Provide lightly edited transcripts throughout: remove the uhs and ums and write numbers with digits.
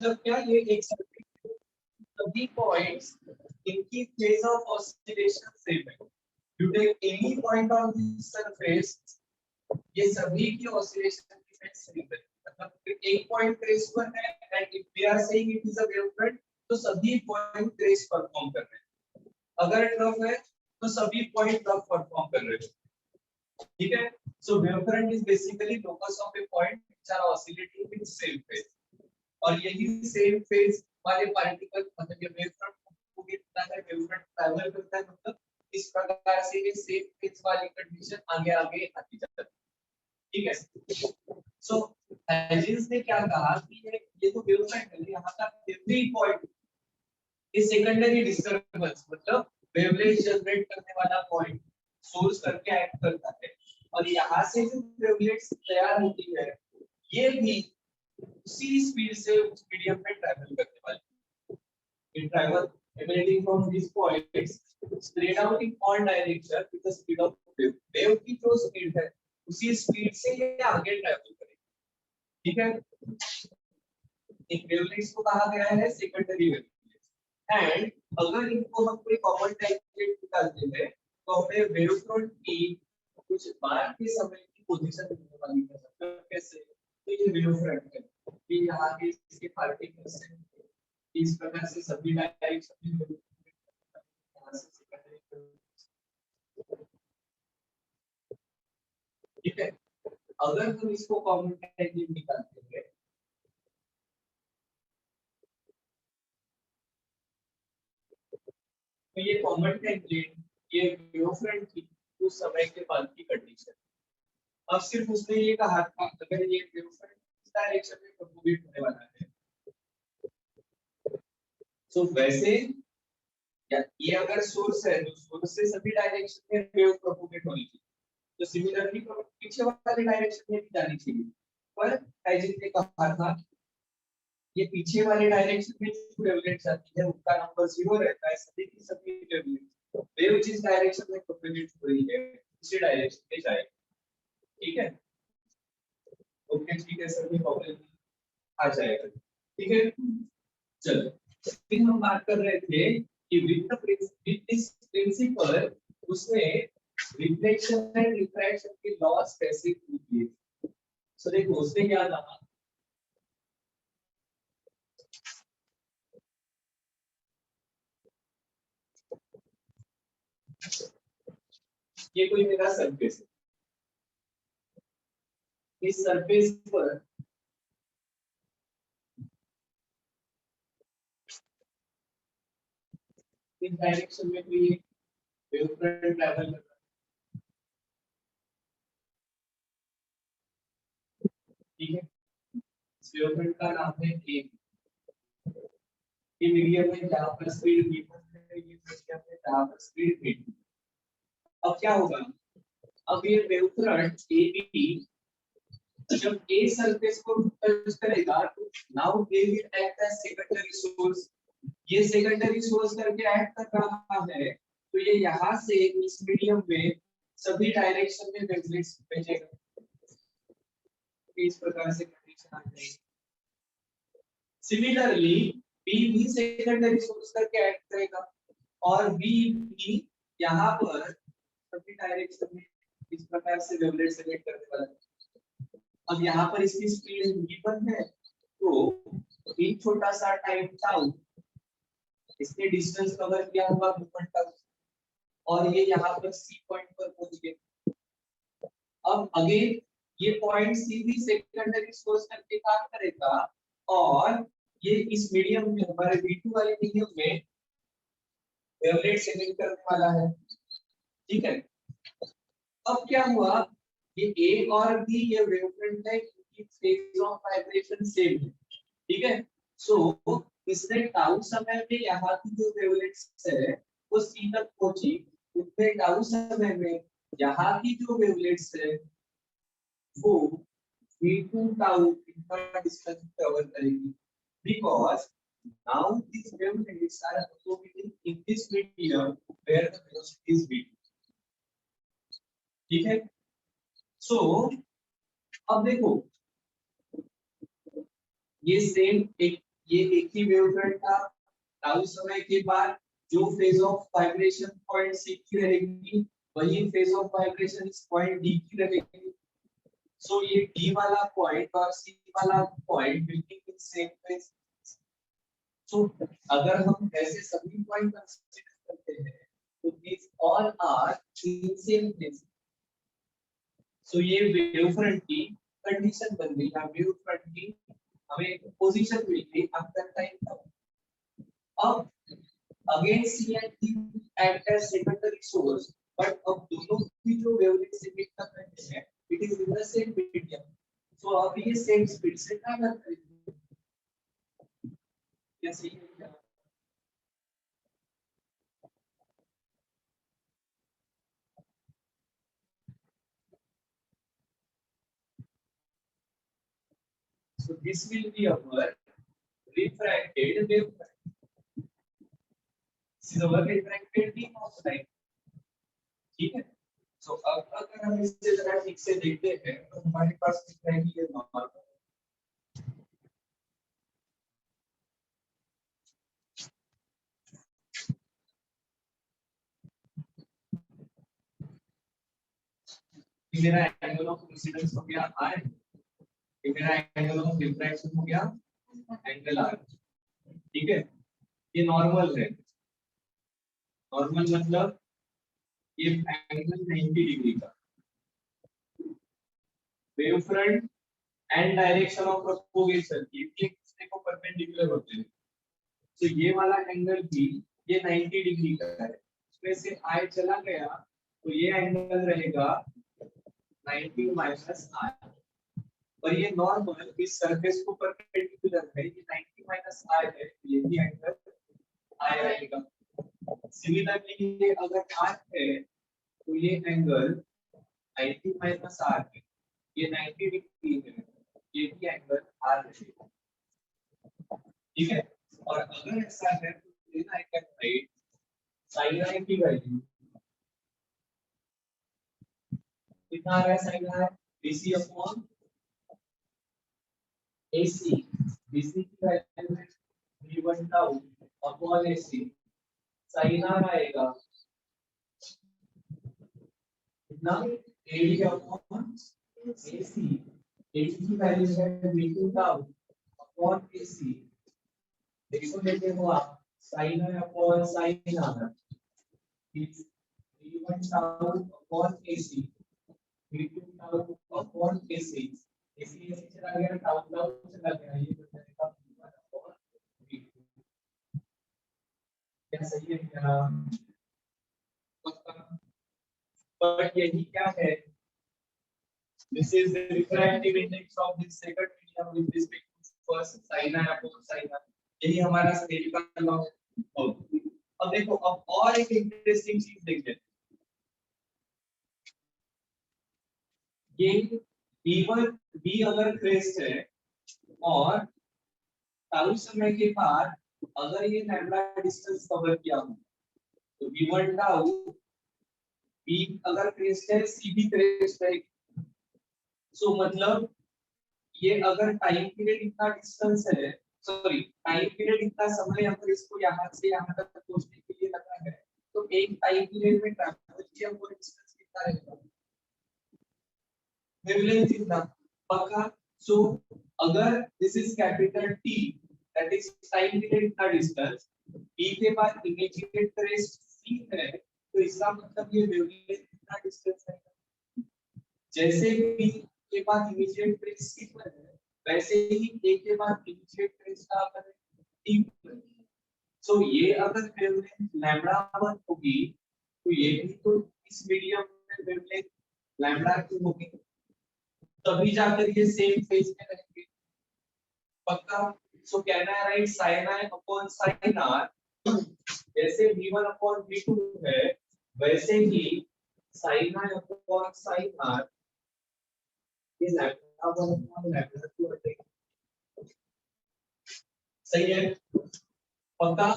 मतलब क्या ये एक सभी पॉइंट्स इनकी फेज ऑफ ऑसिलेशन सेम है। You take any point on this surface, ये सभी की ऑसिलेशन की फेज सेम है। मतलब एक पॉइंट ट्रेस पर है and if we are saying it is a wave front, तो सभी पॉइंट ट्रेस परफॉर्म कर रहे हैं। अगर ट्रफ है तो सभी पॉइंट ट्रफ परफॉर्म कर रहे हैं। ठीक है, so wave front is basically locus of a point which are oscillating in same phase, और यही सेम फेज वाले पार्टिकल मतलब ये वेव फ्रंट को कितना है, वेव फ्रंट ट्रैवल करता है, मतलब इस प्रकार से ये सेम फेज वाली कंडीशन आगे आगे आती जाती है। ठीक है, सो हाइजेंस ने क्या कहा कि ये तो वेव फ्रंट है, यहाँ का every point is secondary disturbance, मतलब वेवलेट जनरेट करने वाला पॉइंट सोर्स करके एक्ट करता है, और यहाँ से जो वेवलेट्स तैयार होती है ये भी उसी स्पीड से उस मीडियम में ट्रैवल करने वाली। it travel emanating from these points spread out in all direction with the speed of wave। Wave की जो स्पीड है उसी स्पीड से ये आगे ट्रैवल करेगी। ठीक है, इन वेवलेट्स को कहा गया है सेकेंडरी वेवलेट्स। एंड अगर इनको हम कोई कॉमन टेम्पलेट निकालते हैं तो हमें वेव फ्रंट की कुछ बार के समय की पोजीशन मिलने वाली है। मतलब कैसे, तो ये वेव फ्रंट है, ये यहाँ के इसके पार्टिकल्स हैं, इस प्रकार से सभी डायरेक्शन में यहाँ से सेकेंडरी। ठीक है, अगर हम इसको कॉमन टेम्पलेट निकालते हैं तो ये कॉमन टेम्पलेट ये वेव फ्रंट की उस समय के बाद की कंडीशन। अब सिर्फ उसने ये कहा था अगर ये वेव फ्रंट इस डायरेक्शन में प्रोपोगेट होने वाला है, सो वैसे ये अगर सोर्स है तो सोर्स से सभी डायरेक्शन में वेव प्रोपोगेट होनी चाहिए, तो सिमिलरली पीछे वाले डायरेक्शन में भी जानी चाहिए। पर हाइजेंस ने कहा था ये पीछे वाले डायरेक्शन में जो वेवलेट जाती है उनका नंबर 0 रहता है, सभी की सभी वेवलेट वेव जिस डायरेक्शन में प्रोपोगेट हो रही है उसी डायरेक्शन में जाएगी। ठीक है, ओके ठीक है, सभी प्रॉब्लम आ जाएगा। ठीक है, चलो फिर हम बात कर रहे थे कि विद दिस प्रिंसिपल उसने रिफ्लेक्शन एंड रिफ्रैक्शन के लॉस कैसे प्रूव किए। सो देखो उसने क्या कहा, ये कोई मेरा सरफेस है, इस सरफेस पर इस डायरेक्शन में कोई वेव फ्रंट ट्रैवल कर रहा है। ठीक है, इस वेव फ्रंट का नाम है ए। ये मीडियम में जहां पर स्पीड v1 है, ये मीडियम में जहां पर स्पीड v2। अब क्या होगा, अब ये वेव फ्रंट ए बी जब ए सरफेस को टच करेगा तो now they will act as secondary source. ये सेकेंडरी सोर्स करके एक्ट कर रहा है, तो ये यहाँ से इस मीडियम में सभी डायरेक्शन में वेवलेट्स भेजेगा। इस प्रकार से कंडीशन आ जाएगी। सिमिलरली बी भी सेकेंडरी सोर्स करके एक्ट करेगा और बी भी यहाँ पर सभी डायरेक्शन में इस प्रकार से वेवलेट्स सेलेक्ट करने वाला है। अब यहाँ पर इसकी स्पीड v1 है, तो एक छोटा सा टाइम टाउ इसने डिस्टेंस कवर किया होगा v1 तक, और ये यहाँ पर सी पॉइंट पर पहुंच गए। अब अगेन ये पॉइंट सी भी सेकेंडरी सोर्स करके काम करेगा और ये इस मीडियम में हमारे v2 वाले मीडियम में वेवलेट सेलेक्ट करने वाला है। ठीक है, अब क्या हुआ, ये ए और बी ये वेवफ्रंट है, इनकी फेज ऑफ वाइब्रेशन सेम है। ठीक है, सो इसने टाउ समय में यहाँ की जो वेवलेट्स है वो सी तक पहुंची, उसने टाउ समय में यहाँ की जो वेवलेट्स है वो v2 टाउ इनका डिस्टेंस कवर करेगी, because now these wavelengths are associated in this medium where the velocity is v2। ठीक है, सो अब देखो ये सेम एक ये एक ही वेवफ्रंट था, टाउ समय के बाद जो phase of vibration point C की रहेगी वही फेज ऑफ वाइब्रेशन इस पॉइंट डी की रहेगी। सो ये डी वाला पॉइंट और सी वाला point will be in same phase. So अगर हम ऐसे सभी पॉइंट कंसीडर करते हैं तो these all are in same place। सो ये वेवफ्रंट की कंडीशन बन गई, या वेवफ्रंट की हमें पोजीशन मिल गई आफ्टर टाइम तक। अब again C and D act as secondary source, but अब दोनों की जो वेवलेंथ एमिट कर रहे हैं it is in the same medium. So अब ये सेम स्पीड से ट्रैवल करेंगे। क्या सही है क्या? So this will be our refracted wavefront. This is our refracted beam of light। ठीक है। सो अब अगर हम इसे जरा ठीक से देखते हैं तो हमारे पास दिख रहा है कि ये नॉर्मल मेरा एंगल ऑफ इंसिडेंस हो गया r, ये मेरा एंगल ऑफ रिफ्रैक्शन हो गया एंगल r। ठीक है, ये नॉर्मल है। नॉर्मल मतलब ये एंगल 90 डिग्री का। Wave front end direction of propagation ये भी एक दूसरे को परपेंडिकुलर होते हैं। तो ये वाला एंगल भी ये 90 डिग्री का है, इसमें से i चला गया तो ये एंगल रहेगा 90 माइनस r। और ये नॉर्मल इस सरफेस को परपेंडिकुलर है, ये 90 माइनस r है, ये भी एंगल i रहेगा। सिमिलरली ये अगर r है तो ये एंगल 90 माइनस r है, ये 90 डिग्री है, ये भी एंगल r रहेगा। ठीक है। और अगर ऐसा है तो then I can write sin i की वैल्यू कितना आ रहा है। sin i bc upon ac, bc की वैल्यू है v1 tau upon ac। sin r आएगा कितना ad अपॉन ac, ad की वैल्यू है v2 tau अपॉन ac। देखो लेते हो आप sin i upon sin r v1 tau upon ac, v2 tau upon ac। ac चला गया, tau चला गया, ये बन जाएगा v1 अपॉन v2। क्या सही है क्या? बट यही क्या है, this is the refractive index of this second medium with respect to first sin i upon sin r। यही हमारा स्केल का लॉ है। अब देखो, अब और एक इंटरेस्टिंग चीज देखते हैं। ये v1 v अगर क्रेस्ट है और टाउ समय के बाद अगर ये लैम्बडा डिस्टेंस कवर किया हो तो v1 टाउ v अगर क्रेस्ट है c भी क्रेस्ट है। सो मतलब ये अगर टाइम पीरियड इतना डिस्टेंस है, सॉरी टाइम पीरियड इतना समय अगर इसको यहाँ से यहाँ तक पहुंचने के लिए लगा है तो एक टाइम पीरियड में ट्रैवल किया वो डिस्टेंस कितना रहेगा, वेवलेंथ इतना पक्का। सो अगर this is capital T that is time period इतना डिस्टेंस, E के बाद इमीडिएट क्रेस्ट C है तो इसका मतलब ये वेवलेंथ इतना डिस्टेंस है। जैसे भी के बाद इमीडिएट क्रेस्ट C पर है वैसे ही A के बाद इमीडिएट क्रेस्ट का पर T पर है। सो ये अगर वेवलेंथ लैम्बडा 1 होगी तो ये भी तो इस मीडियम में वेवलेंथ लैम्बडा 2 होगी, तभी जाकर ये सेम फेज में रहेंगे पक्का। सो कहना है right sin i upon sin r जैसे v1 अपॉन v2 है वैसे ही sin i upon sin r ये लैम्बडा 1 अपॉन लैम्बडा 2 रहेगा। सही है पक्का।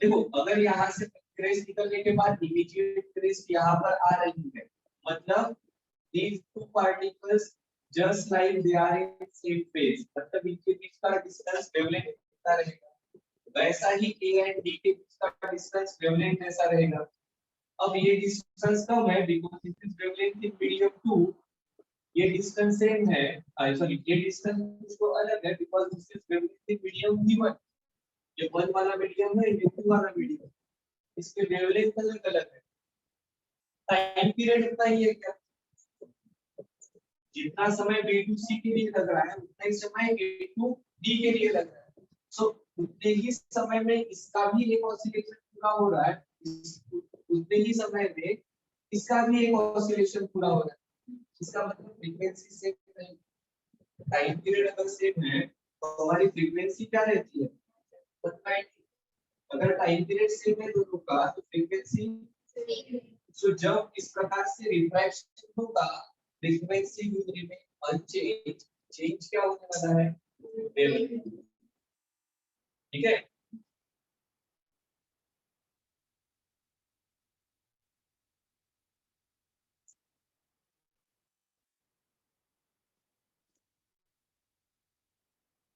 देखो अगर यहाँ से क्रेस्ट निकलने के बाद इमीडिएट क्रेस्ट यहाँ पर आ रही है मतलब these two particles just like they are in same phase, मतलब इनके बीच का डिस्टेंस वेवलेंथ कितना रहेगा, वैसा ही ए एंड डी के बीच का डिस्टेंस वेवलेंथ ऐसा रहेगा। अब ये डिस्टेंस कम है because this is wavelength in medium 2, ये डिस्टेंस सेम है, सॉरी ये डिस्टेंस तो अलग है because this is wavelength in medium V1, ये 1 वाला मीडियम है, ये 2 वाला मीडियम, इसके वेवलेंथ अलग अलग है। टाइम पीरियड इतना ही है क्या, जितना समय B2C के लिए लग रहा है उतना ही समय B2D के लिए लग रहा है। सो उतने ही समय में इसका भी एक ऑसिलेशन पूरा हो रहा है, उतने ही समय में इसका भी एक ऑसिलेशन पूरा हो रहा है। इसका मतलब फ्रीक्वेंसी सेम नहीं, टाइम पीरियड अगर सेम है तो हमारी फ्रीक्वेंसी क्या रहती है, बताइए। अगर टाइम पीरियड सेम है दोनों का तो फ्रीक्वेंसी, सो जब इस प्रकार से रिफ्रैक्शन होगा frequency will remain unchanged, change क्या होने वाला है, वेवलेंथ। ठीक है,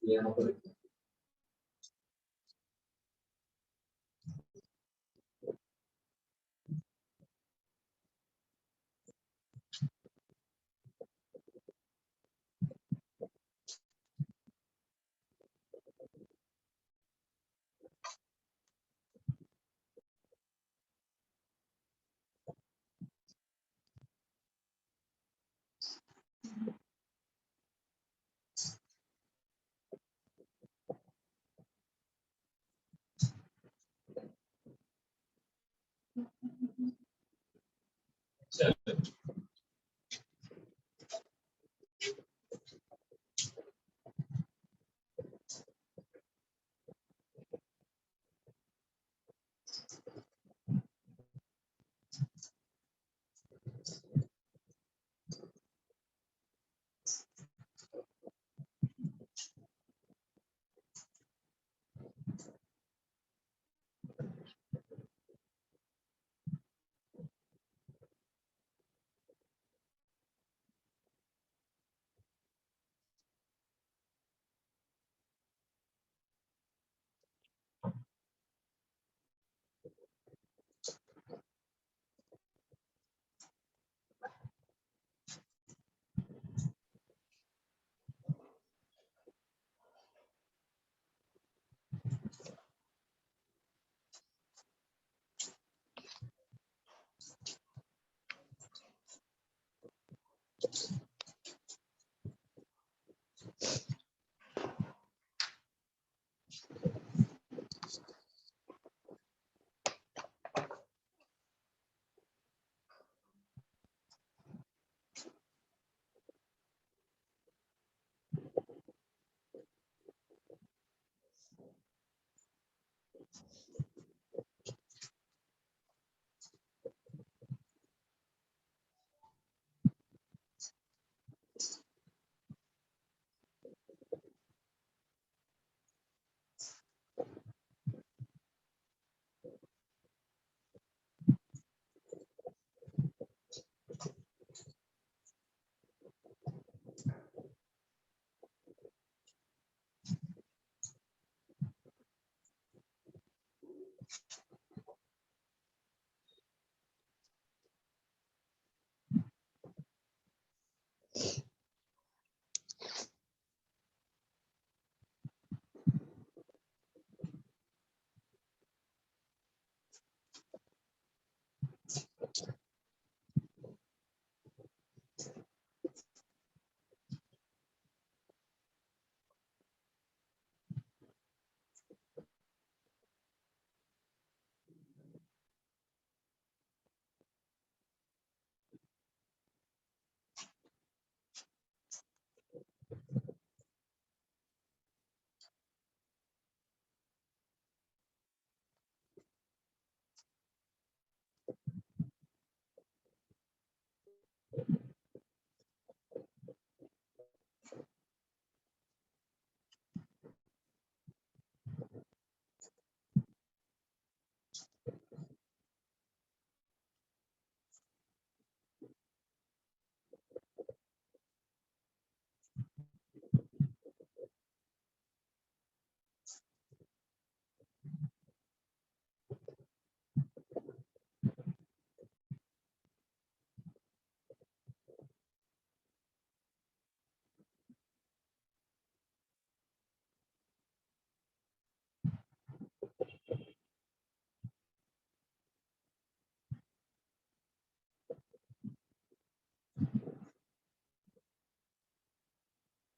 यहाँ पर चलो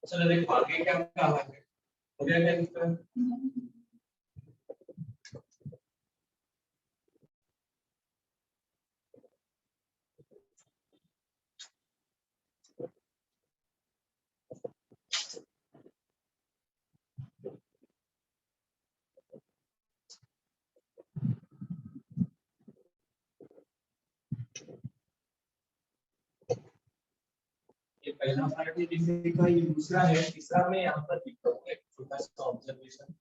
चलो देखो आगे क्या कहा है, हो गया क्या दिक्कत? ये पहला पार्ट है जिसे का, ये दूसरा है, तीसरा में यहाँ पर लिखता हूँ एक छोटा सा ऑब्जर्वेशन।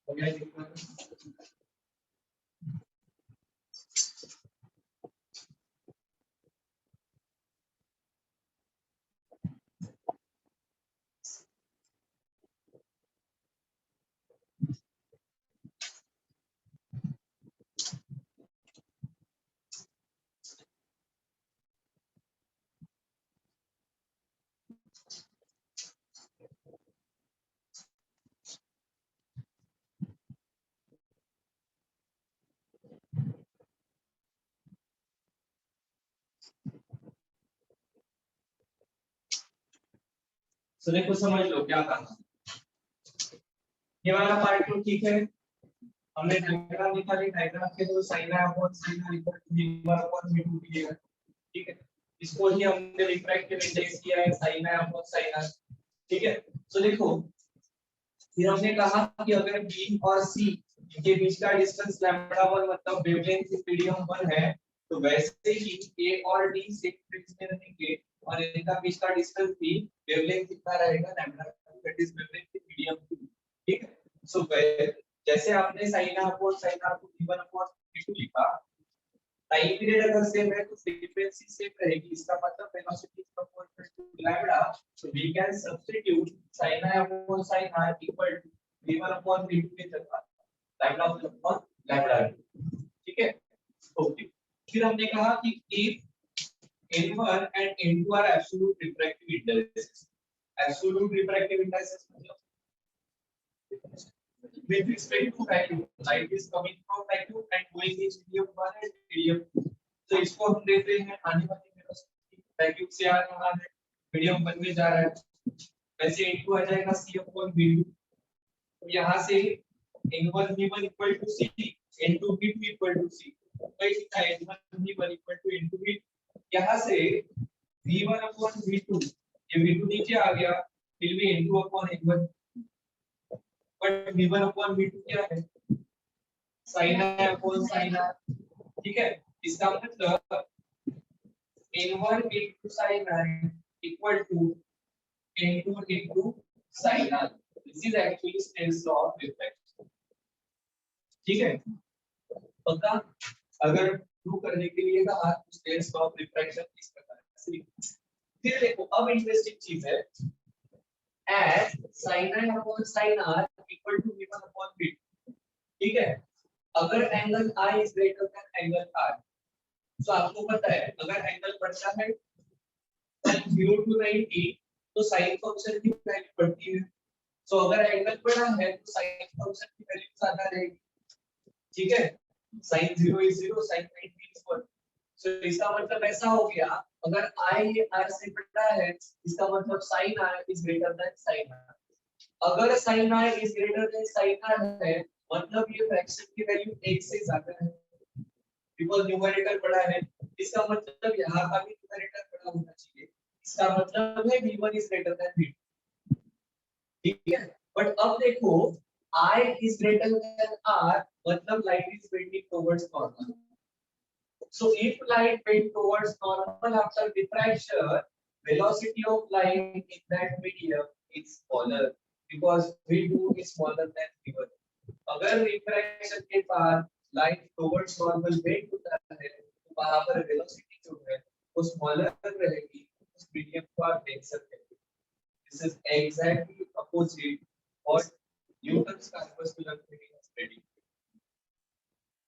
हो गया दिक्कत? तो देखो समझ लो क्या कहा, ये वाला पार्ट तो ठीक है, हमने डायग्राम निकाली, डायग्राम के तो sin है अपॉन sin है equal to v1 upon v2 दिया, ठीक है, इसको ही हमने रिफ्रैक्टिव इंडेक्स किया है sin है अपॉन sin है, ठीक है। तो देखो फिर हमने कहा कि अगर b और c के बीच का डिस्टेंस λ1 मतलब वेवलेंथ मीडियम 1 है, तो वैसे ही a और d से फिक्स में रहेंगे और इनका बीच का डिस्टेंस भी वेवलेंथ कितना रहेगा, λ, दैट इज वेवलेंथ मीडियम 2, ठीक है। सो जैसे आपने sin अपॉन sin r को v1 अपॉन v2 लिखा, टाइम पीरियड अगर सेम है तो फ्रीक्वेंसी सेम रहेगी, इसका मतलब velocity is proportional to lambda, so we can substitute sin i upon sin r equal to v1 upon v2 की जगह लैम्डा अपॉन लैम्डा, ठीक है। ओके, फिर हमने कहा कि if n1 and n2 are absolute refractive indices, absolute refractive indices मतलब with respect to vacuum, light is coming from vacuum and going in medium 1 and medium 2, तो इसको हम देते हैं आने वाली वेलोसिटी, वैक्यूम से आ रहा है मीडियम 1 में जा रहा है, वैसे इनटू आ जाएगा c अपॉन v2, तो यहां से n1 v1 equal to c, n2 v2 equal to c, वही लिखा है n1 v1 equal to n2 v2, यहां से v1 अपॉन v2, ये v2 नीचे आ गया, फिर भी n2 upon n1, but v1 upon v2 क्या है, sin है अपॉन sin r, ठीक है। इसका मतलब n1 into sin r equal to n2 into sin r, this is actually Snell's law of refraction, ठीक है। पक्का, अगर प्रूव करने के लिए कहा तो Snell's law of refraction इस प्रकार से लिखो। फिर देखो अब इंटरेस्टिंग चीज है, as sin i upon sin r equal to v1 upon v2, ठीक है। अगर angle I is greater than angle R, तो आपको पता है अगर एंगल बढ़ता है साइन 0 to 90 तो साइन फंक्शन की वैल्यू बढ़ती है। सो अगर एंगल बड़ा है तो साइन फंक्शन की वैल्यू ज्यादा रहेगी। ठीक है, साइन 0 is 0, साइन 90 is 1। सो इसका मतलब ऐसा हो गया, अगर i r से बड़ा है इसका मतलब sin r is greater than sin r। अगर sin r is greater than sin r है मतलब ये फ्रैक्शन की वैल्यू 1 से ज्यादा है, बिकॉज़ न्यूमरेटर बड़ा है। इसका मतलब यहाँ का भी न्यूमरेटर बड़ा होना चाहिए। इसका मतलब है v1 is greater than v2। ठीक है, बट अब देखो I is greater than R मतलब light is bending towards normal। So if light bend towards normal after diffraction, velocity of light in that medium is smaller because v2 is smaller than v1। अगर refraction के बाद light towards normal bend होता है तो वहां पर velocity जो है वो स्मॉलर रहेगी, उस मीडियम को आप देख सकते हैं। This is exactly opposite what Newton's corpuscular theory has predicted.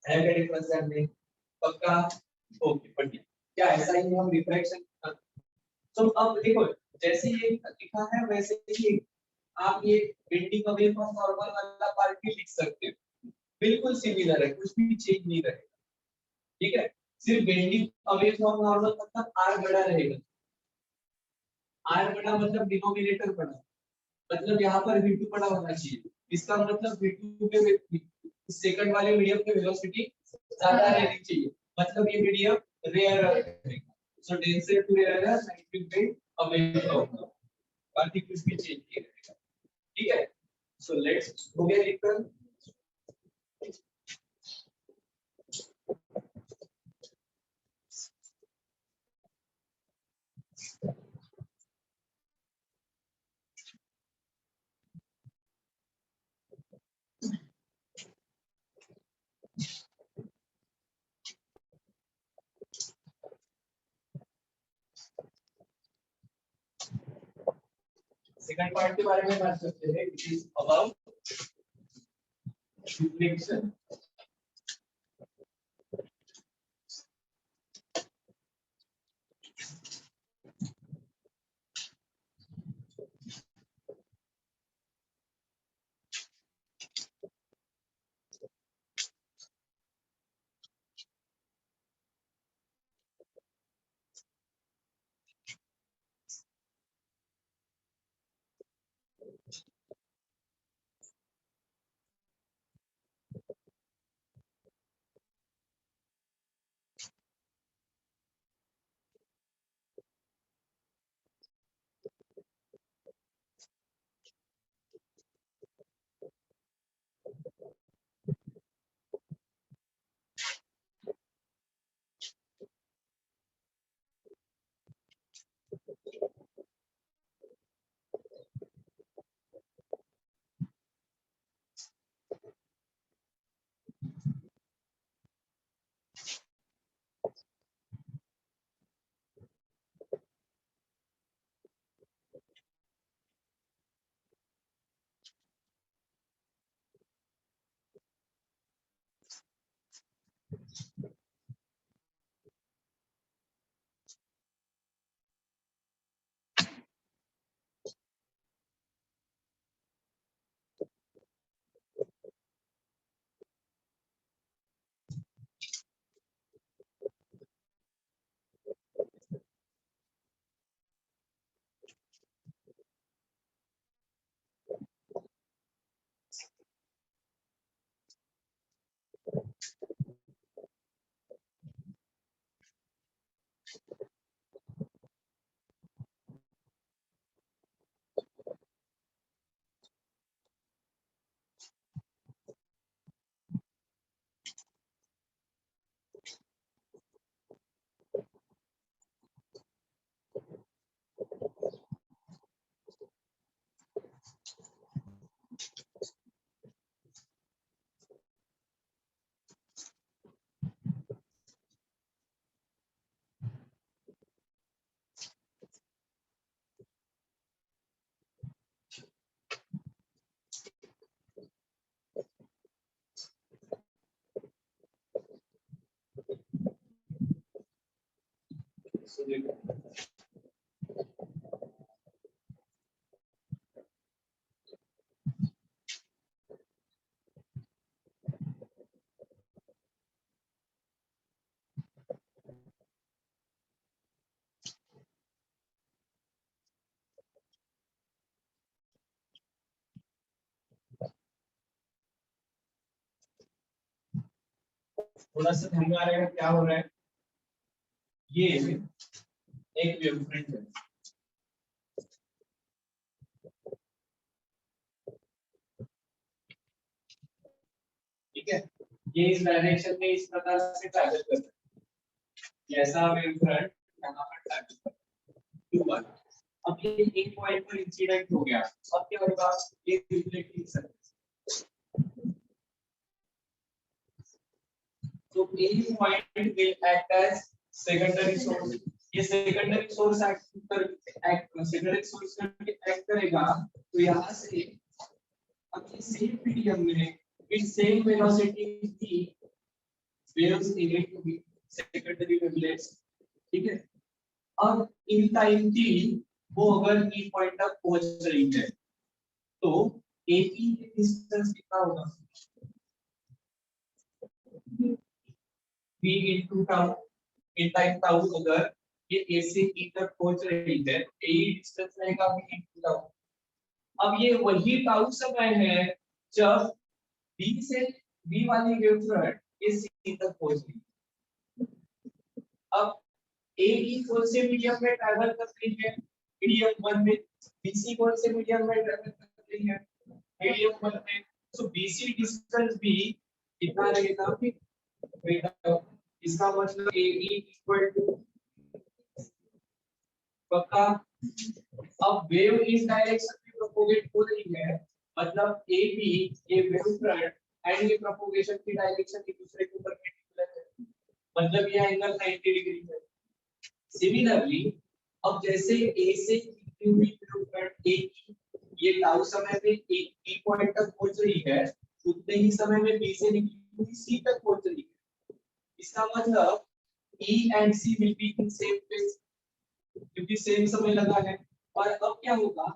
है क्या डिफरेंस है में? पक्का? ओके, बढ़िया। क्या ऐसा ही हम रिफ्रैक्शन तो अब देखो जैसे ये लिखा है वैसे ही आप ये बेंडिंग अवे फ्रॉम नॉर्मल वाला पार्ट भी लिख सकते हो। बिल्कुल सिमिलर है, कुछ भी चेंज नहीं रहेगा। ठीक है, सिर्फ बेंडिंग अवे फ्रॉम नॉर्मल मतलब r बड़ा रहेगा। r बड़ा मतलब डिनोमिनेटर बड़ा, मतलब यहाँ पर v2 बड़ा होना चाहिए। इसका मतलब v2 के सेकंड वाले मीडियम पे वेलोसिटी ज्यादा रहनी चाहिए, मतलब ये मीडियम रेयर रहेगा। सो डेंसर टू रेयर है साइंटिफिक बेंड अवे फ्रॉम, बाकी कुछ भी चेंज नहीं रहेगा। ठीक है, सो लेट्स हो गया लिखकर। सेकंड पार्ट के बारे में बात करते हैं, व्हिच इज अबाउट रिफ्लेक्शन। थोड़ा सा ध्यान में आ रहेगा क्या हो रहा है। ये एक वेवफ्रंट है, ठीक है, ये इस डायरेक्शन में इस प्रकार से ट्रैवल कर रहा है, जैसा वेवफ्रंट यहाँ पर ट्रैवल कर रहा है Q वाला। अब ये एक पॉइंट पर इंसिडेंट हो गया, अब क्या होगा, ये रिफ्लेक्टिंग सरफेस, तो A point will act as secondary source, ये secondary source secondary source करके act करेगा, तो यहाँ से अब ये same medium में with same velocity की waves emit to be secondary wavelets, ठीक है। अब इन टाइम t वो अगर E पॉइंट तक पहुंच रही है तो AP की डिस्टेंस कितना होगा, v into tau, in time tau अगर ये A से E तक पहुंच रही है A डिस्टेंस रहेगा v into tau। अब ये वही tau समय है जब B से B वाली वेवफ्रंट A से E तक पहुंच रही है। अब A E कौन से मीडियम में ट्रैवल कर रही है, मीडियम 1 में, BC कौन से मीडियम में ट्रैवल कर रही है, मीडियम 1 में, सो BC डिस्टेंस भी कितना रहेगा, इसका मतलब AE इक्वल टू पक्का। अब वेव इस डायरेक्शन में प्रोपोगेट हो रही है, मतलब AB ये वेव फ्रंट एंड ये प्रोपोगेशन की डायरेक्शन एक दूसरे के परपेंडिकुलर है, मतलब ये एंगल 90 डिग्री है। सिमिलरली अब जैसे A से निकली हुई वेव फ्रंट A की ये टाउ समय में E पॉइंट तक पहुंच रही है, उतने ही समय में B से निकली हुई C तक पहुंच रही है। इसका मतलब E and C will be in same phase, क्योंकि सेम समय लगा है। और अब क्या होगा,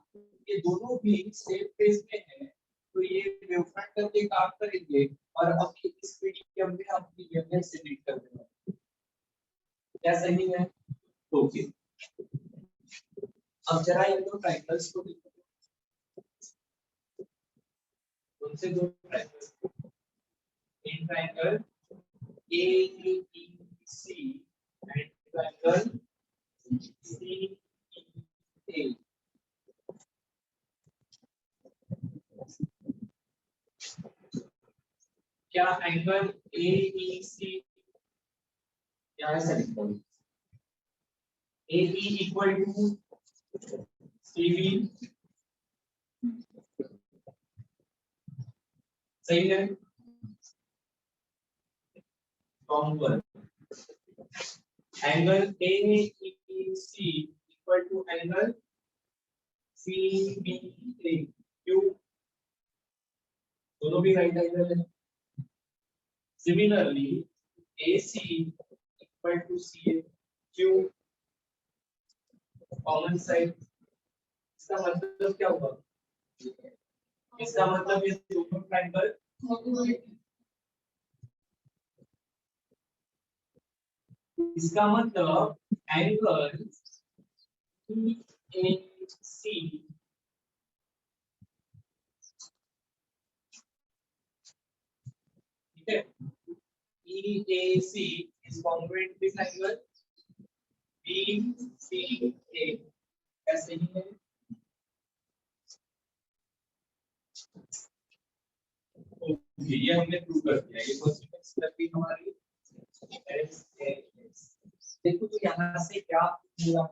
ये दोनों भी सेम फेज में है, तो ये वेवफ्रंट करके काम करेंगे और अब इस मीडियम में अपनी वेवलेंथ एडिट कर देंगे। क्या सही है? ओके, अब जरा इन दो ट्रायंगल्स को देखो, उनसे दो triangles, in triangle AEC and triangle CEA, क्या एंगल AEC क्या है sir, AE equal to CV, सही है, common angle AEC equal to angle CBA, क्यों, दोनों भी राइट एंगल है। Similarly AC equal to CA, क्यों, कॉमन साइड। इसका मतलब क्या होगा, इसका मतलब ये दोनों ट्रायंगल इसका मतलब एंगल EAC ठीक है, EAC is congruent with angle BCA, कैसे ही है, ओके ये हमने प्रूव कर दिया, ये क्वेश्चन स्टेप भी हमारी देखो तो यहाँ से क्या हुआ,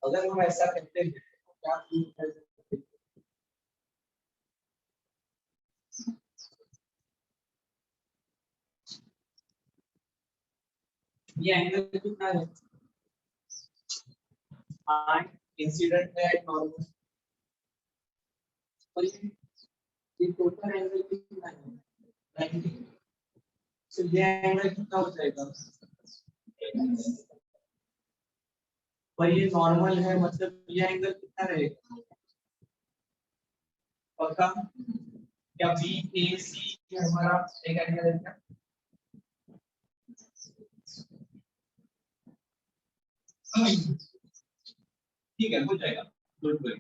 अगर हम ऐसा करते हैं तो क्या प्रूव कर सकते हैं, ये एंगल कितना है, इंसिडेंट है नॉर्मल, और ये टोटल एंगल कितना है 90, तो ये एंगल कितना हो जाएगा, और ये नॉर्मल है, मतलब ये एंगल कितना रहेगा, पक्का, क्या BAC हमारा एक एंगल है क्या, ठीक है हो जाएगा, डोंट वरी।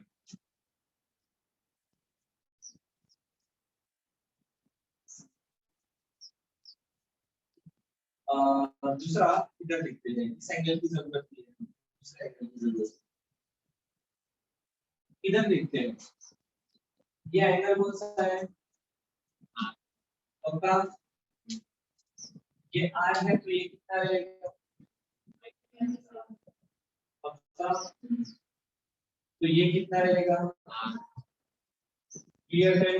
दूसरा इधर लिखते हैं, इस एंगल की जरूरत नहीं है, दूसरे एंगल की जरूरत इधर लिखते हैं। ये एंगल कौन सा है? आपका ये आर है, तो ये कितना रहेगा? आपका तो ये कितना रहेगा? क्लियर है?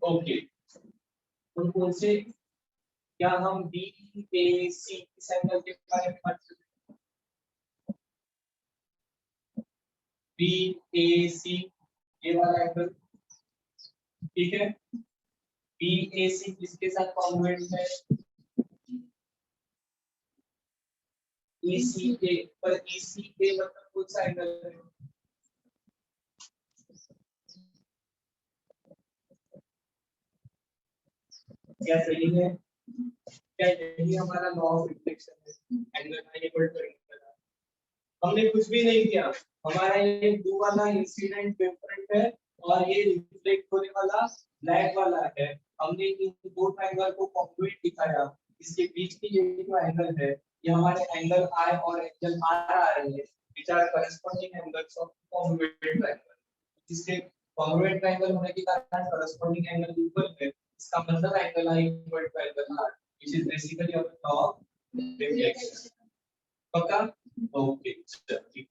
ओके, तो कौन से, क्या हम बी ए सी इस एंगल के बारे में बात कर रहे हैं? बी ए सी ये वाला एंगल, ठीक है। बी ए सी किसके साथ कॉन्ग्रुएंट है? EC के, पर EC के मतलब कौन सा एंगल है? क्या सही है? क्या यही हमारा लॉ ऑफ रिफ्लेक्शन है? Angle I equal to angle R। हमने कुछ भी नहीं किया, हमारा ये ब्लू वाला इंसिडेंट वेव फ्रंट है और ये रिफ्लेक्ट होने वाला ब्लैक वाला है। हमने इन दो ट्रायंगल को कॉन्ग्रुएंट दिखाया, इसके बीच की ये जो एंगल है, ये हमारे एंगल I और एंगल R आ रहे हैं, which are corresponding angles of congruent triangle। इसके congruent triangle होने के कारण corresponding angle इक्वल है, इसका मतलब angle I equal to angle R, which is basically our law of reflection। पक्का? ओके, चलिए।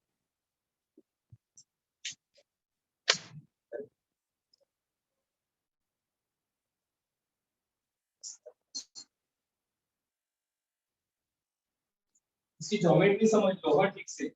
इसकी ज्योमेट्री समझ लो हाँ ठीक से।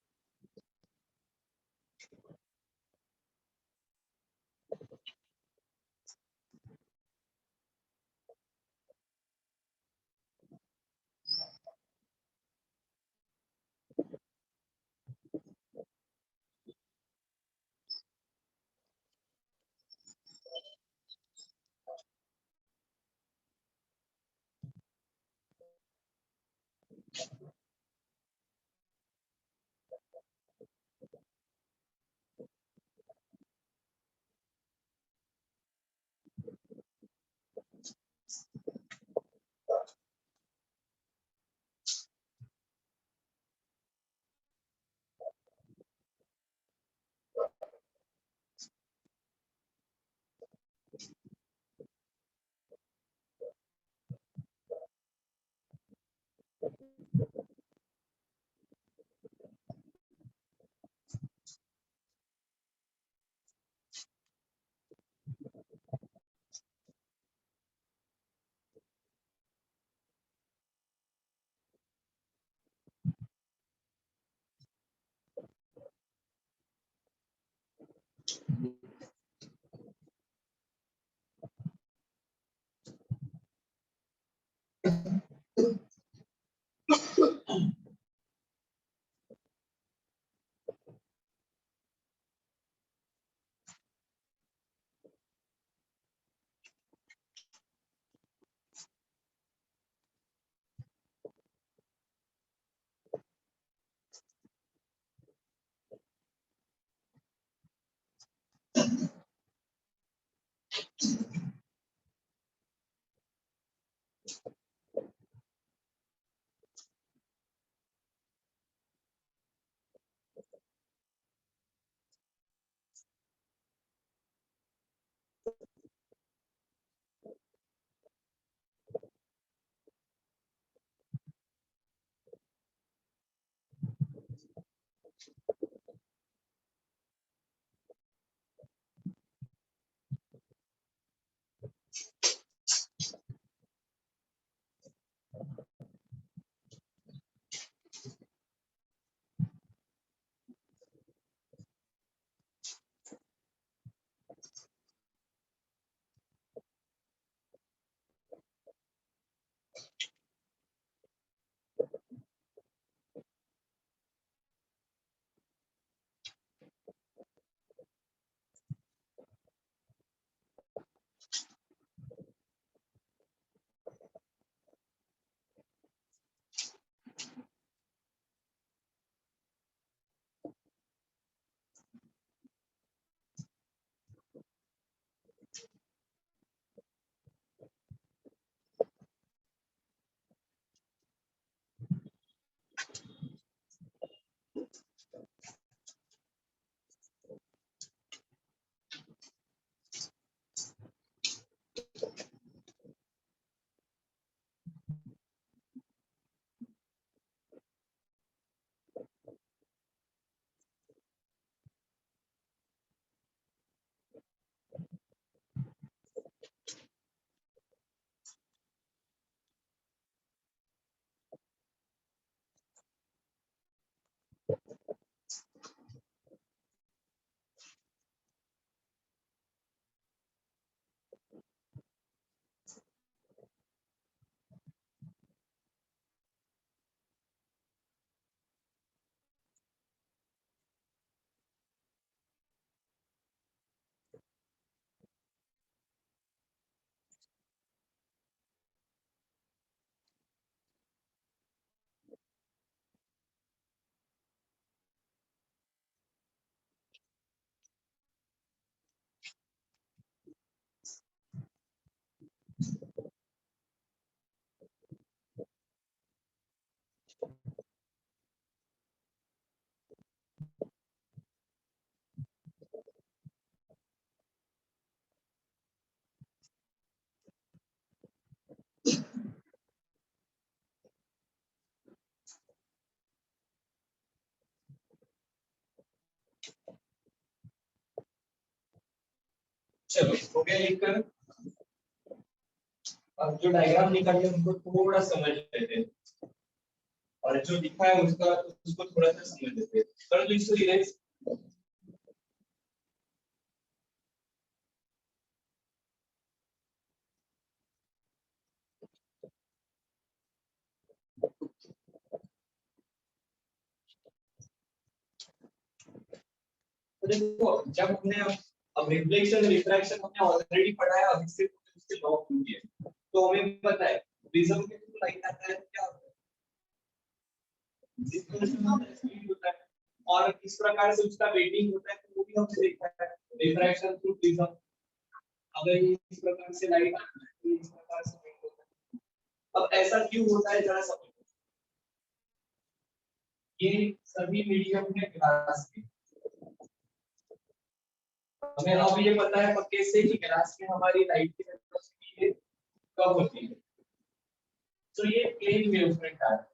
चलो हो गया लिख कर। अब जो डायग्राम निकालिए उनको थोड़ा समझ लेते हैं और जो लिखा है उसको थोड़ा सा समझ लेते हैं। कर लो इसको इरेज। तो देखो जब हमने अब रिफ्लेक्शन रिफ्रैक्शन हमने ऑलरेडी पढ़ा है, अभी सिर्फ उसके लॉ प्रूव किए तो हमें पता है प्रिज्म के थ्रू लाइट आता है क्या होता है, स्पीड होता है और किस प्रकार से उसका वेटिंग होता है तो वो भी हमने देखा है। रिफ्रैक्शन थ्रू प्रिज्म, अगर इस प्रकार से लाइट आता है तो इस प्रकार से वेट होता है। अब ऐसा क्यों होता है जरा समझो। ये सभी मीडियम है ग्लास के, हमें अब ये पता है पक्के से कि ग्लास में हमारी लाइट की वेलोसिटी कम होती है। तो ये प्लेन वेवफ्रंट आ रहा है।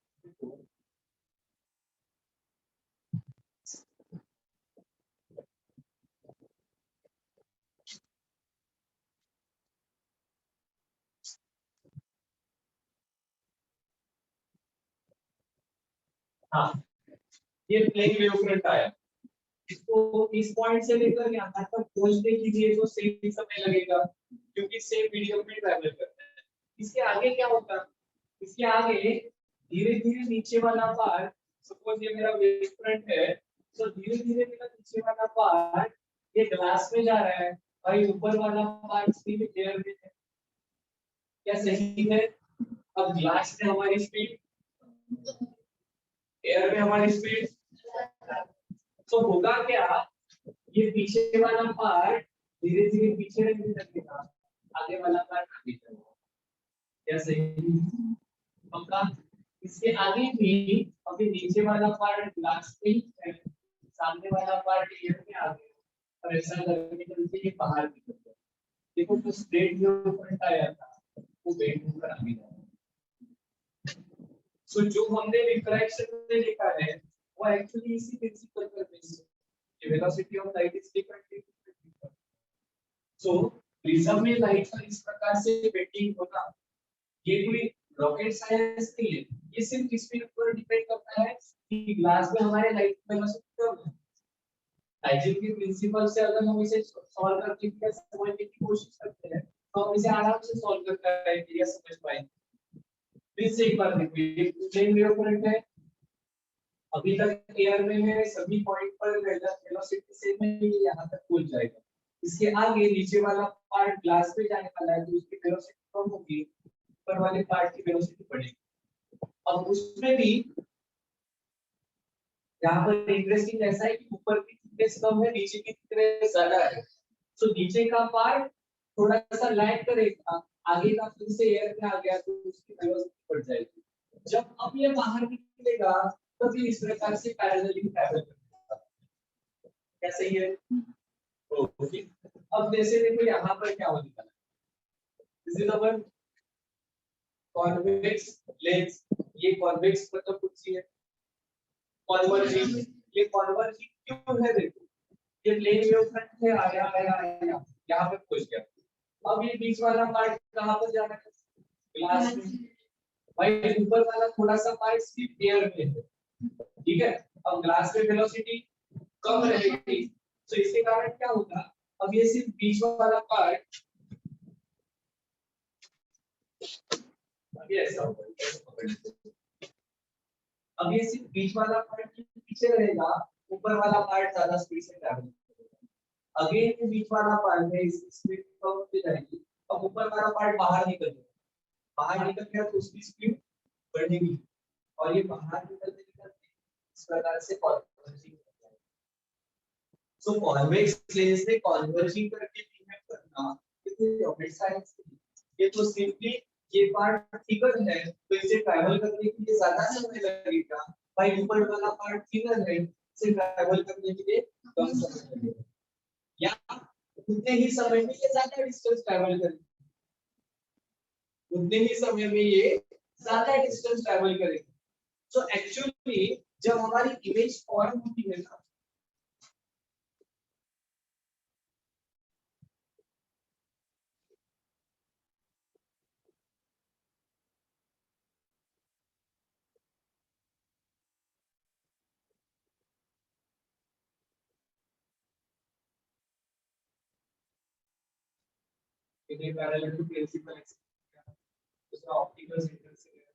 हाँ ये प्लेन वेवफ्रंट आया, इसको इस पॉइंट से लेकर यहाँ तक पहुंचने के लिए तो सेम समय लगेगा क्योंकि सेम मीडियम में ट्रैवल करते हैं। इसके आगे क्या होता है, इसके आगे धीरे धीरे नीचे वाला पार्ट, सपोज ये मेरा वेव फ्रंट है तो धीरे धीरे मेरा नीचे वाला पार्ट ये ग्लास में जा रहा है, भाई ऊपर वाला पार्ट स्टिल एयर में है। क्या सही है? अब ग्लास में हमारी स्पीड, एयर में हमारी स्पीड, तो होगा क्या, ये पीछे वाला पार्ट धीरे धीरे पीछे रहने लगेगा, आगे वाला पार्ट आगे चलेगा। क्या सही? पक्का? इसके आगे भी अभी नीचे वाला पार्ट ग्लास में ही है, सामने वाला पार्ट एयर में आ गया और ऐसा करके चलते ये बाहर निकल गया। देखो जो स्ट्रेट जो पॉइंट आया था वो बेंड होकर आगे जा रहा है। सो जो हमने रिफ्रैक्शन में लिखा है वो एक्चुअली इसी प्रिंसिपल पर बेस्ड है। Velocity of light is different. So prism में लाइट का इस प्रकार से बेंडिंग होना ये कोई रॉकेट साइंस नहीं है, ये सिर्फ इस पे ऊपर डिपेंड करता है कि ग्लास में हमारे लाइट की वेलोसिटी कम है। टाइजिंग के प्रिंसिपल से अगर हम इसे सॉल्व करके या समझने की कोशिश करते हैं तो हम इसे आराम से सॉल्व कर पाएंगे या समझ पाएंगे। फिर से एक बार देखो, ये प्लेन वेव फ्रंट है, अभी तक एयर में है, सभी पॉइंट पर वेलोसिटी सेम है, ये यहां तक पहुंच जाएगा। इसके आगे नीचे वाला पार्ट ग्लास पे जाने वाला है तो उसकी वेलोसिटी कम होगी, ऊपर वाले पार्ट की वेलोसिटी बढ़ेगी। अब उसमें भी यहाँ पर इंटरेस्टिंग ऐसा है कि ऊपर की थिकनेस कम है, नीचे की थिकनेस ज्यादा है। तो नीचे का पार्ट थोड़ा सा लैग करेगा, आगे का फिर से एयर में आ गया तो उसकी वेलोसिटी बढ़ जाएगी। जब अब ये बाहर निकलेगा तो फिर इस प्रकार से पैरेलली ट्रैवल करेगा। क्या सही है? ओके। अब जैसे देखो यहाँ पर क्या हो निकला, this is our convex lens, ये कॉन्वेक्स मतलब कुछ है, कॉन्वर्जिंग, ये कॉन्वर्जिंग क्यों है? देखो ये प्लेन वेव फ्रंट से आया आया आया यहाँ पे पहुंच गया। अब ये बीच वाला पार्ट कहाँ पर जा रहा है? ग्लास में। भाई ऊपर वाला थोड़ा सा पार्ट सिर्फ एयर में है, ठीक है। अब ग्लास में वेलोसिटी कम रहेगी तो इसके कारण क्या होगा, अब ये सिर्फ बीच वाला पार्ट, अब ये ऐसा होगा, अब ये सिर्फ बीच वाला पार्ट पीछे रहेगा, ऊपर वाला पार्ट ज्यादा स्पीड से ट्रैवल करेगा। अगेन ये बीच वाला पार्ट है, इसकी स्पीड कम हो जाएगी, अब ऊपर वाला पार्ट बाहर निकल जाएगा, बाहर निकल गया तो उसकी स्पीड बढ़ेगी और ये बाहर निकलते निकलते इस प्रकार से कॉन्वर्जिंग हो जाएगा। सो कॉन्वेक्स लेंस में कॉन्वर्जिंग करके इमेज करना ये कोई रॉकेट साइंस नहीं, ये तो सिंपली ये पार्ट थिकर है तो इसे ट्रैवल करने के लिए ज्यादा समय लगेगा, भाई ऊपर वाला पार्ट थिकर है इसे ट्रैवल करने के लिए कम समय लगेगा, या उतने ही समय में ये ज्यादा डिस्टेंस ट्रैवल करेगा, उतने ही समय में ये ज्यादा डिस्टेंस ट्रैवल करेगा। सो एक्चुअली जब हमारी इमेज फॉर्म होती है ना, इन्हें पैरेलल टू प्रिंसिपल एक्सिस, दूसरा ऑप्टिकल सेंटर से है।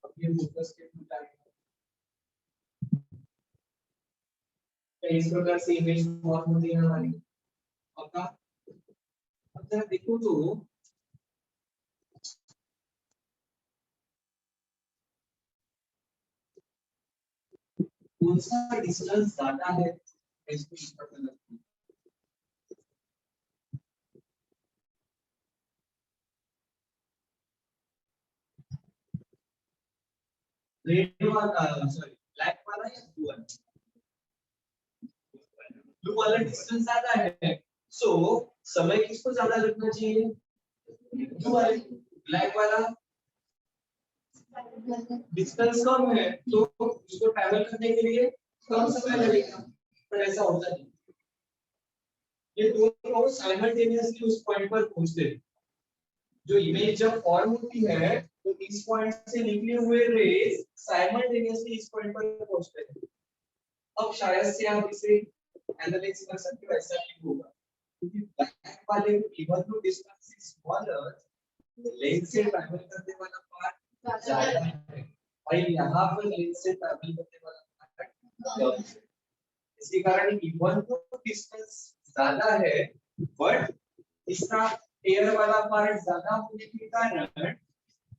अब ये फोकस के टू जाएगा, तो इस प्रकार से इमेज फॉर्म होती है हमारी। पक्का? अब जरा देखो तो कौन सा डिस्टेंस ज्यादा है इसको पता लगता है। रेड वाला, सॉरी ब्लैक वाला या ब्लू वाला? ब्लू वाला डिस्टेंस ज्यादा है, सो समय किसको ज्यादा लगना चाहिए? ब्लू वाले। ब्लैक वाला डिस्टेंस कम है तो उसको ट्रैवल करने के लिए कम समय लगेगा, पर ऐसा होता नहीं। ये दोनों साइमल्टेनियसली उस पॉइंट पर पहुंचते हैं। जो इमेज जब फॉर्म होती है तो इस पॉइंट से निकले हुए रेज साइमल्टेनियसली इस पॉइंट पर पहुंचते हैं। अब शायद से आप इसे एनालाइज कर सकते हो, ऐसा क्यों होगा? क्योंकि ब्लैक वाले even though distance is smaller, lens से ट्रैवल करने वाला पार्ट ज्यादा है और यहाँ पर लेंस से ट्रैवल करने वाला पार्ट कम है। इसी कारण इवन दो डिस्टेंस ज्यादा है, बट इसका एयर वाला पार्ट ज्यादा होने के कारण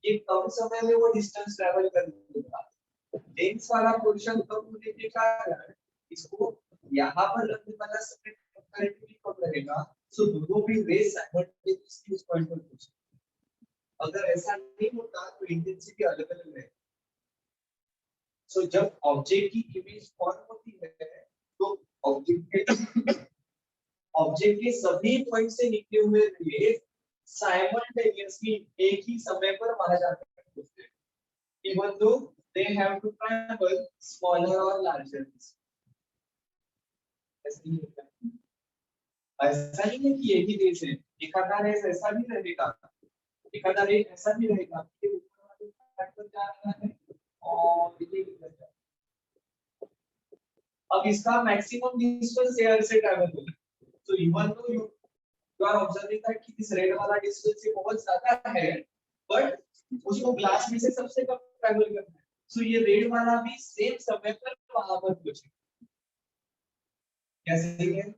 ये कम समय में वो डिस्टेंस ट्रैवल कर लेगा। लेंस वाला पोर्शन कम होने के कारण इसको यहाँ पर लगने वाला समय कंपैरेटिवली कम लगेगा, सो दोनों भी रेज साइमल्टेनियसली उस पॉइंट पर पहुंचे। अगर ऐसा नहीं होता तो इंटेंसिटी अलग अलग है। सो जब ऑब्जेक्ट की इमेज फॉर्म होती है तो ऑब्जेक्ट के सभी पॉइंट से निकले हुए रेज साइमल्टेनियसली एक ही समय पर वहां जाकर पहुंचते हैं, even though they have to travel smaller or larger distance. ऐसा नहीं है कि एक ही रेस है, एक आधा रेस ऐसा भी रहेगा, एक आधा रेस ऐसा भी रहेगा कि ऊपर वाले ट्रैक पर जा रहा है और ये इधर जा रहा है। अब इसका मैक्सिमम डिस्टेंस एयर से ट्रैवल होगा, तो even though you are observing that कि दिस रेड वाला डिस्टेंस से बहुत ज्यादा है, बट उसको ग्लास में से सबसे कम ट्रैवल करना है, सो ये रेड वाला भी सेम समय पर वहां पर पहुंचेगा। कैसे है?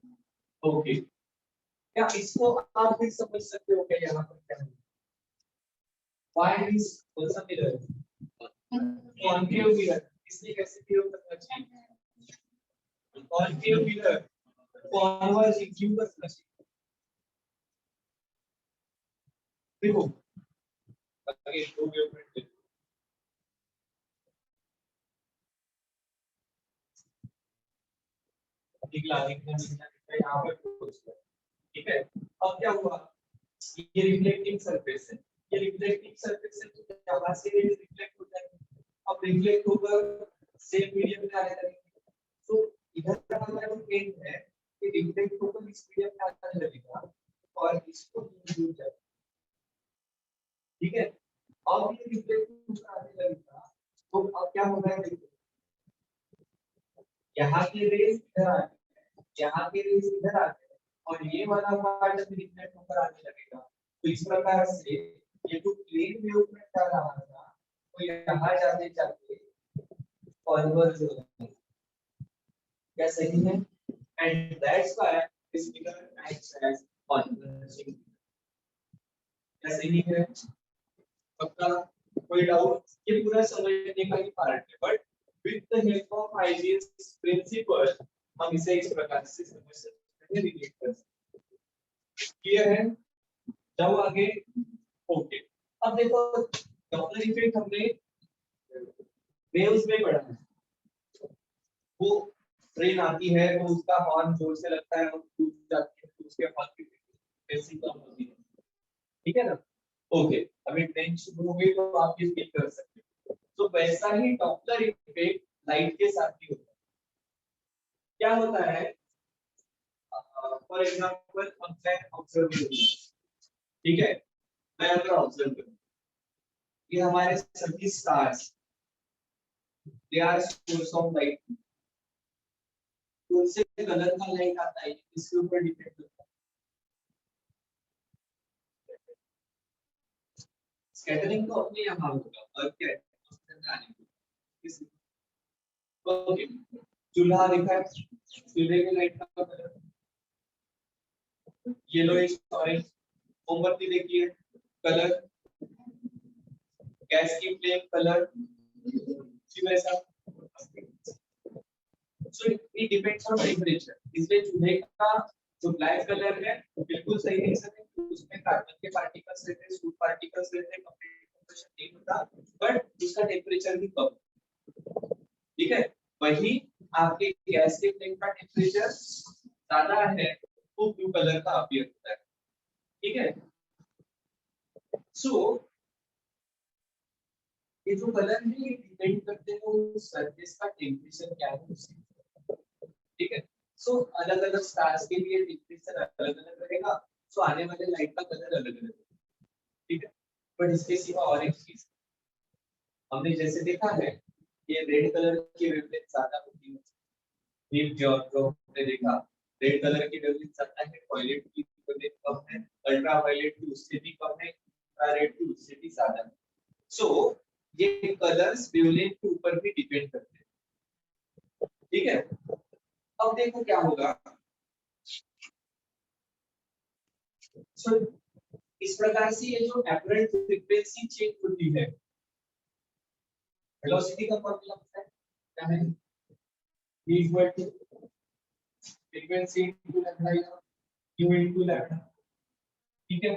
ओके, क्या इसको आप भी समझ सकते हो क्या यहाँ पर क्या है? Why is also mirror? Concave mirror इसलिए कैसे प्रयोग करना चाहिए? Concave mirror converging क्यों करना चाहिए? देखो आगे दो वेवफ्रंट यहाँ पर, ठीक है। अब क्या हुआ, ये रिफ्लेक्टिंग सरफेस है, ये रिफ्लेक्टिंग सरफेस है तो यहाँ से रिफ्लेक्ट हो जाएगी। अब रिफ्लेक्ट होकर सेम मीडियम में आने लगेगी, तो इधर हमारा जो प्लेन है ये रिफ्लेक्ट होकर इस मीडियम में आने लगेगा और इसको दूर जाएगा, ठीक है। अब ये रिफ्लेक्ट होकर आने लगेगा तो अब क्या होगा, देखो यहाँ के रेज इधर आते हैं, यहाँ के रेज इधर आते हैं और ये वाला पार्ट जब रिफ्लेक्ट होकर आने लगेगा तो इस प्रकार से ये जो प्लेन वेव में जा रहा था तो यहाँ जाते जाते कन्वर्ज हो जाएगा। क्या सही है? And that's why this figure acts as converging. क्या सही है? पक्का? कोई डाउट? ये पूरा समझने का ही पार्ट है, but with the help of आइडियस प्रिंसिपल हम इसे इस प्रकार से समझ सकते हैं, रिलेट कर सकते हैं। क्लियर है? जाओ आगे। ओके, अब देखो डॉपलर इफेक्ट हमने वेव्स में पढ़ा है। वो ट्रेन आती है तो उसका हॉर्न जोर से लगता है और टूट जाती है तो उसके हॉर्न की फ्रीक्वेंसी कम होती है, ठीक है ना? ओके, अभी ट्रेन शुरू हो गई तो आप ये फील कर सकते हो। तो वैसा ही डॉपलर इफेक्ट लाइट के साथ भी होता है। क्या होता है? फॉर एग्जांपल मैं ऑब्जर्व करूं, ठीक है, मैं अगर ऑब्जर्व करूं ये हमारे सभी stars they are source of light, उनसे कलर का लाइट आता है, इसके ऊपर डिपेंड करता है। स्कैटरिंग तो अपने यहाँ होगा और क्या है ओके चूल्हा दिखा है चूल्हे की लाइट का कलर येलोइश ऑरेंज मोमबत्ती देखिए कलर गैस की फ्लेम कलर वैसा so it depends on temperature इसलिए चूल्हे का जो ब्लैक कलर है वो बिल्कुल सही रीजन है उसमें कार्बन के पार्टिकल्स रहते हैं सूट पार्टिकल्स रहते हैं कंप्लीट कंप्रेशन नहीं होता बट उसका टेंपरेचर भी कम ठीक है वही आपके गैस के फ्लेम का टेंपरेचर ज्यादा है तो ब्लू कलर का अपीयर होता है ठीक है सो ये जो कलर है ये डिपेंड करते हैं उस सरफेस का टेंपरेचर क्या है उससे ठीक है सो अलग अलग स्टार्स के लिए टेंपरेचर अलग अलग रहेगा सो आने वाले लाइट का कलर अलग अलग ठीक है बट इसके सिवा और एक चीज हमने जैसे देखा है ये रेड कलर की वेवलेंथ ज्यादा होती है नील जो हमने देखा रेड कलर की वेवलेंथ ज्यादा है वायलेट की वेवलेंथ कम है अल्ट्रा वायलेट की उससे भी कम है इंफ्रारेड की उससे भी ज्यादा है सो ये कलर्स वेवलेंथ के ऊपर भी डिपेंड करते हैं ठीक है अब देखो क्या होगा सो इस प्रकार से ये जो एपरेंट फ्रीक्वेंसी चेंज होती है वेलोसिटी का फॉर्मूला पता है क्या है v equal to frequency into lambda u into lambda ठीक है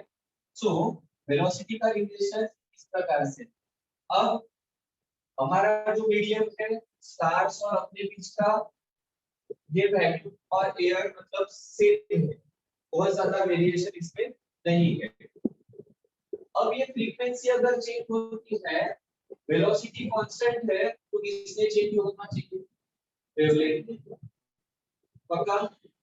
सो वेलोसिटी का रिलेशन इस प्रकार से अब हमारा जो मीडियम है स्टार्स और अपने बीच का ये वैल्यू और एयर मतलब सेम है बहुत ज्यादा वेरिएशन इसमें नहीं है अब ये फ्रीक्वेंसी अगर चेंज होती है वेलोसिटी कांस्टेंट है तो इसमें चेंज होना चाहिए वेवलेंथ पक्का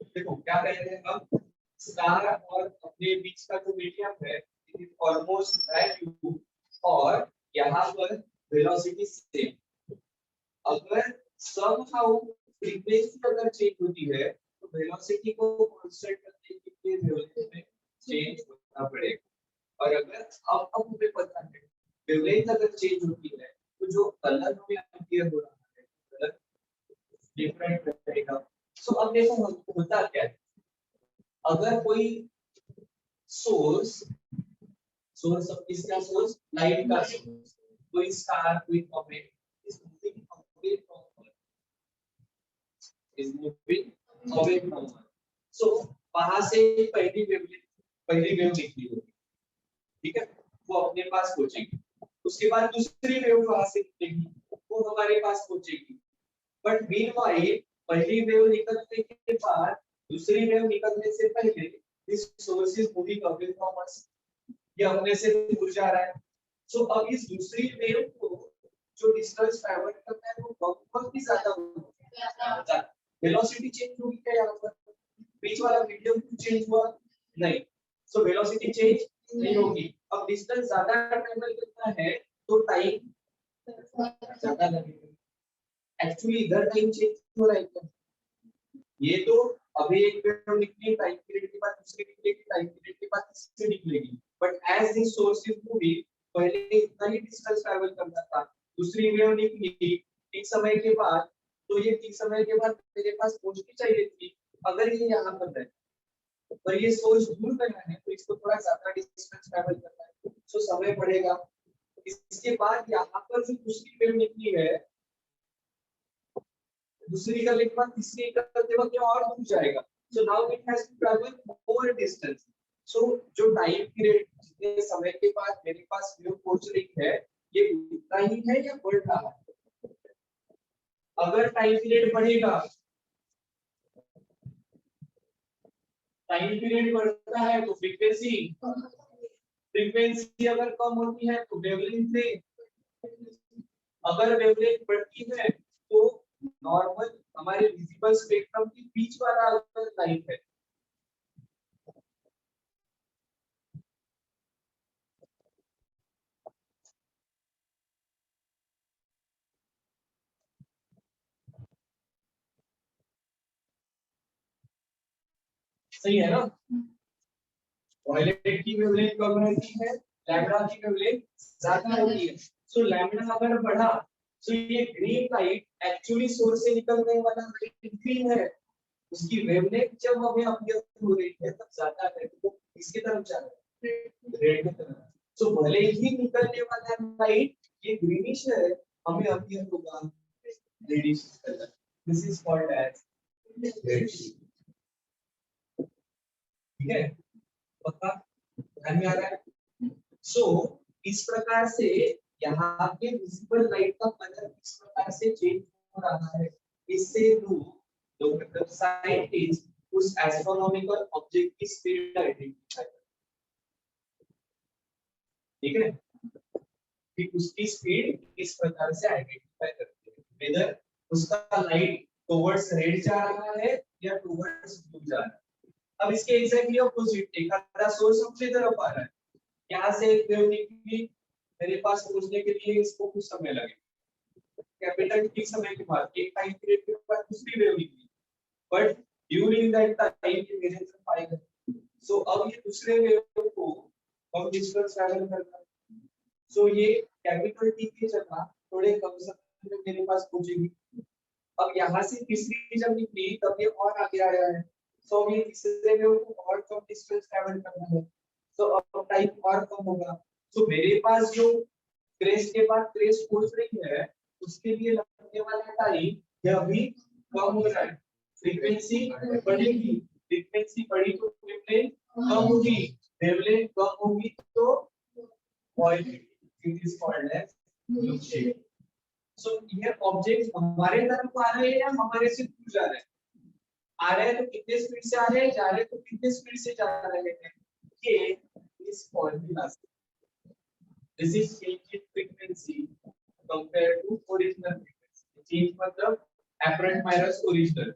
देखो क्या कह रहे हैं हम स्टार और अपने बीच का जो मीडियम है इट इज ऑलमोस्ट वैल्यू और यहाँ पर वेलोसिटी सेम अगर समहाउ फ्रीक्वेंसी अगर चेंज होती है तो वेलोसिटी को कांस्टेंट करने के लिए वेवलेंथ में चेंज होना पड़ेगा और अगर अब हमें पता है वेवलेंथ अगर चेंज होती है तो जो कलर हमें अपीयर हो रहा है कलर डिफरेंट रहेगा सो अब देखो होता क्या है अगर कोई सोर्स सोर्स ऑफ इसका सोर्स लाइट का सोर्स कोई स्टार कोई comet is moving away from earth is moving away from earth so वहां से पहली वेव निकली होगी ठीक है वो अपने पास पहुंचेगी उसके बाद दूसरी वेव वहां से निकलेगी वो हमारे पास पहुंचेगी बट मीनवाइल पहली वेव निकलने के बाद दूसरी वेव निकलने से पहले this source is moving away from us ये अपने से दूर जा रहा है सो अब इस दूसरी वेव को जो डिस्टेंस ट्रैवल करना है वो बहुत ही ज्यादा होगा वेलोसिटी चेंज होगी क्या यहाँ पर बीच वाला मीडियम चेंज हुआ नहीं सो वेलोसिटी चेंज नहीं होगी अब डिस्टेंस ज्यादा ट्रैवल करना है तो टाइम ज्यादा लगेगा एक्चुअली इधर टाइम चेंज हो रहा है क्या ये तो अभी एक वेव निकली टाइम पीरियड के बाद दूसरी निकलेगी टाइम पीरियड के बाद तीसरी निकलेगी but as this source is moving पहले इतना ही डिस्टेंस ट्रैवल करना था दूसरी वेव निकली एक समय के बाद तो ये एक समय के बाद मेरे पास पहुंचनी चाहिए थी अगर ये यहाँ पर है पर ये सोर्स दूर गया है तो इसको थोड़ा ज्यादा डिस्टेंस ट्रैवल करना है सो समय पड़ेगा इसके बाद यहाँ पर जो दूसरी वेव निकली है दूसरी करने के बाद तीसरी करते वक्त ये और दूर जाएगा so now it has to travel more distance so जो टाइम पीरियड जितने समय के बाद मेरे पास वेव पहुंच रही है ये उतना ही है या बढ़ रहा है अगर टाइम पीरियड बढ़ेगा टाइम पीरियड बढ़ता है तो फ्रीक्वेंसी अगर कम होती है तो वेवलेंथ से अगर वेवलेंथ बढ़ती है तो नॉर्मल हमारे विजिबल स्पेक्ट्रम के बीच वाला अगर लाइट है सही है ना वायलेट की वेवलेंथ कम रहती है लैम्डा की वेवलेंथ ज्यादा होती है। सो लैम्डा अगर बढ़ा तो ये ग्रीन लाइट एक्चुअली सोर्स से निकलने वाला लाइट ग्रीन है, उसकी वेवलेंथ जब हमें अपीयर हो रही है तब ज्यादा है, तो इसकी तरफ जा रहा है रेड की तरफ। सो भले ही निकलने वाला लाइट ये ग्रीनिश है, हमें अपीयर होगा reddish colour. This is called as red. ठीक है, पक्का ध्यान में आ रहा है? सो इस प्रकार से यहाँ पे विजिबल लाइट का कलर इस प्रकार से चेंज हो रहा है। इससे लोग साइंटिस्ट उस एस्ट्रोनॉमिकल ऑब्जेक्ट की स्पीड आइडेंटिफाई करते हैं। ठीक है, कि उसकी स्पीड इस प्रकार से आइडेंटिफाई करते हैं, वेदर उसका लाइट टुवर्ड्स रेड जा रहा है या टुवर्ड्स ब्लू जा रहा है। अब इसके एग्जैक्टली ऑपोजिट एक आधा सोर्स अपनी तरफ आ रहा है, यहाँ से एक वेव निकली, मेरे पास पहुंचने के लिए इसको कुछ समय लगेगा, कैपिटल टी समय के बाद एक टाइम पीरियड के बाद दूसरी वेव निकली, बट ड्यूरिंग दैट टाइम ये मेरे तरफ आएगा। सो अब ये दूसरे वेव को कम डिस्टेंस ट्रैवल करना है, सो ये कैपिटल टी की जगह थोड़े कम समय में मेरे पास पहुंचेगी। अब यहाँ से तीसरी जब निकली तब ये और आगे आ रहा है, सो ये तीसरे वेव को और कम डिस्टेंस ट्रैवल करना है, तो अब टाइम और कम होगा। तो मेरे पास जो क्रेस्ट के बाद क्रेस्ट पहुंच रही है उसके लिए लगने वाला टाइम यह भी कम हो रहा है, फ्रीक्वेंसी बढ़ेगी, फ्रीक्वेंसी बढ़ी तो वेवलेंथ कम होगी, वेवलेंथ कम होगी तो void, it is called as loop shape. So ये ऑब्जेक्ट हमारे तरफ आ रहे हैं या हमारे से दूर जा रहे हैं? आ रहे हैं तो कितने स्पीड से आ रहे हैं, जा रहे हैं तो कितने स्पीड से जा रहे हैं? ये इस फॉर्मूला से this is change in frequency compared to original frequency. Change मतलब apparent minus original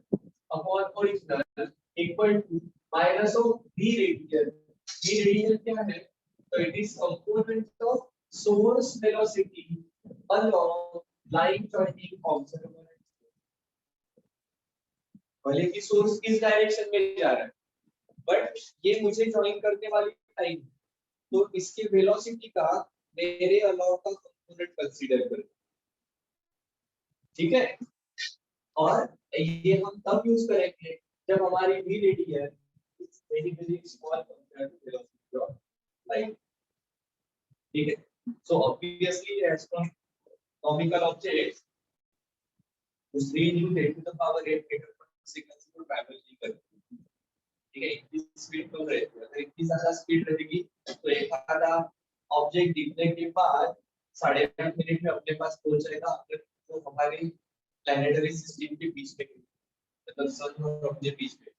upon original equal to minus of v radian. v radian क्या है? तो it is component of source velocity along line joining observer. भले कि source किस direction में जा रहा है, बट ये मुझे ज्वाइन करने वाली टाइम, तो इसके वेलोसिटी का मेरे अलाउ का कंपोनेंट कंसीडर करें। ठीक है, और ये हम तब यूज करेंगे जब हमारी v radial is very very small compare to velocity of light. ठीक है, सो ऑब्वियसली एस्ट्रोनॉमिकल ऑब्जेक्ट्स उस 3 न्यू 10 टू द पावर 8 मीटर पर सेकंड को ट्रैवल नहीं करते। ठीक है, इतनी स्पीड कम रहती है, अगर इतनी ज्यादा स्पीड रहेगी तो एक आधा ऑब्जेक्ट दिखने के बाद 8.5 मिनट में अपने पास पहुंच जाएगा, अगर वो हमारे प्लैनेटरी सिस्टम के बीच में, मतलब सन और अपने बीच में,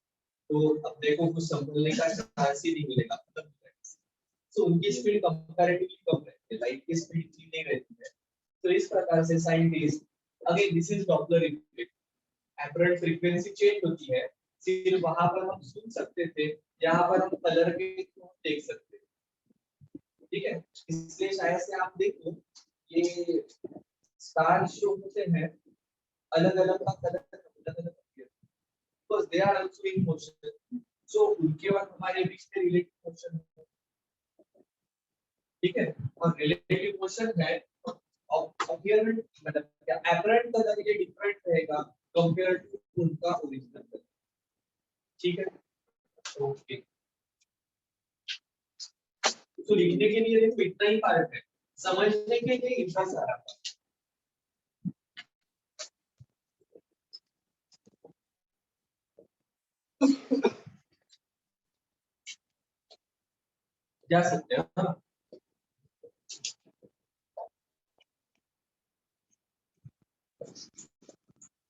तो अपने को कुछ संभलने का चांस ही नहीं मिलेगा। तो उनकी स्पीड कंपैरेटिवली कम रहती है, लाइट की स्पीड इतनी नहीं रहती है। तो इस प्रकार से scientist, again this is Doppler effect, apparent frequency change होती है, सिर्फ वहां पर हम सुन सकते थे, यहाँ पर हम कलर के थ्रू देख सकते हैं। ठीक है, इसलिए शायद से आप देखो ये स्टार शो होते हैं, अलग अलग का कलर अलग अलग होती है, तो they are also in motion, so उनके और हमारे बीच में रिलेटिव मोशन है। ठीक है, और रिलेटिव मोशन है अपीयरेंट मतलब क्या एपरेंट कलर ये डिफरेंट रहेगा कंपेयर टू उनका ओरिजिनल कलर। ठीक है, ओके, तो लिखने के लिए देखो इतना ही फर्क है, समझने के लिए इतना सारा जा सकते हैं।